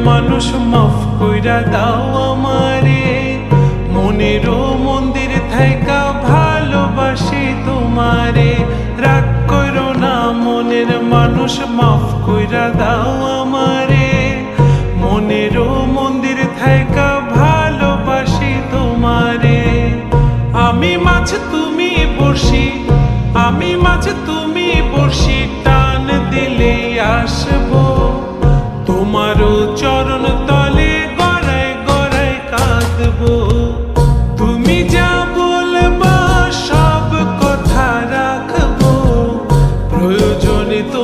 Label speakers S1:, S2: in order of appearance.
S1: মানুষ মাফ কইরা দাও আমারে, মনেরও মন্দির থাইকা ভালোবাসি তোমারে। রাগ করো না মনের মানুষ, মাফ কইরা দাও আমারে, মনেরও মন্দির থাইকা ভালোবাসি তোমারে। আমি মাছ তুমি বড়শি, আমি মাছ তুমি বড়শি, টান দিলে আসবো তোমারও চরণ তলে, গড়ায় গড়ায় কাঁদবো। তুমি যা বলবা সব কথা রাখবো, প্রয়োজনে তো